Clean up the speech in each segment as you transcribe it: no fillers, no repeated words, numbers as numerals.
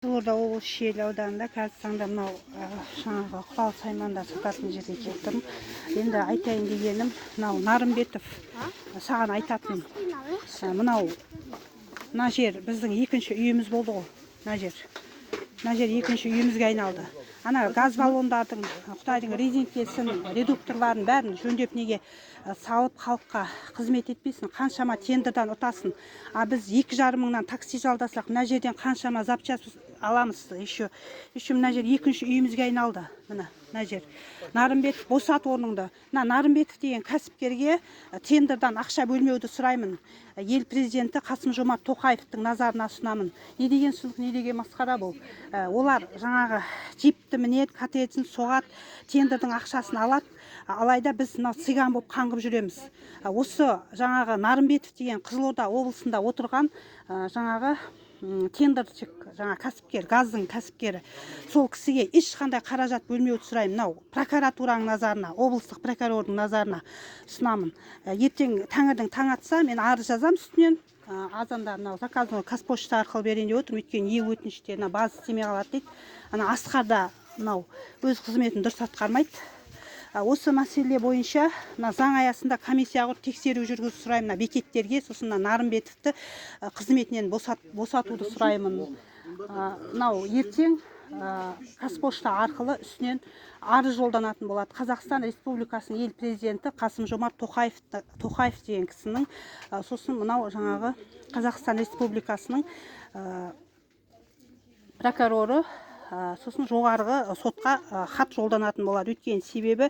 Қызылорда облысы Шиелі ауданында қазіргі таңда мынау жаңағы Құлал Сайманда сататын жерге келдім. Енді айтайын дегенім, мынау Нарымбетов саған айтатын. Мына жер біздің екінші үйіміз болды ғой. Мына жер екінші үйімізге айналды. Ана газ баллондардың, Қытайдың резинкесін, редукторларын бәрін жөндеп неге салып халыққа қызмет етпейсің, қаншама тендердан ұтасың. А біз 2,5 мыңнан такси жалдасақ, мына жерден қаншама запчасть аламыз. Еще мына жер екінші үйімізге айналды. Мына жер Нарымбетов босат орныңды. Нарымбетов деген кәсіпкерге тендердан ақша бөлмеуді сұраймын. Ел президенті Қасым-Жомарт Тоқаевтың назарына ұсынамын. Не деген сұмдық, не деген масқара бұл. Олар жаңағы джипті мінеді, коттеджін соғады, тендердің ақшасын алады. Алайда біз циган болып қаңғып жүреміз. Осы жаңағы Нарымбетов деген Қызылорда облысында отырған жаңағы тендерчик, жаңа кәсіпкер, газдың кәсіпкері, сол кісіге ешқандай қаражат бөлмеуді сұраймын. Мынау прокуратураның назарына, облыстық прокурордың назарына ұсынамын. Ертең таңертең таң атса, мен арыз жазам үстінен. Азанда мынау заказной Қазпошта арқылы берейін деп отырмын. Өйткені не өтініштеріне базы істемей қалады дейді. Ана Асқарда мынау өз қызметін дұрыс атқармайды. Осы мәселе бойынша заң аясында комиссия құрып тексеру жүргізуді сұраймын бекеттерге, сосын Нарымбетовті қызметінен босатуды сұраймын. Мынау ертең Қазпошта арқылы үстінен арыз жолданатын болады. Қазақстан Республикасының ел президенті Қасым-Жомарт Тоқаев деген кісінің, сосын мынау жаңағы Қазақстан Республикасының прокуроры, сосын жоғарғы сотқа хат жолданатын болады. Өйткені себебі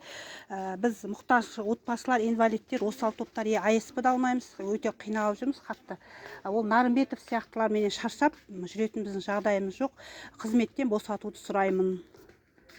біз мұқтаж отбасылар, инвалидтер, осал топтар АСП да алмаймыз, өте қиналып жүрміз қатты. Ол Нарымбетов сияқтылар менен шаршап жүретін біздің жағдайымыз жоқ. Қызметтен босатуды сұраймын.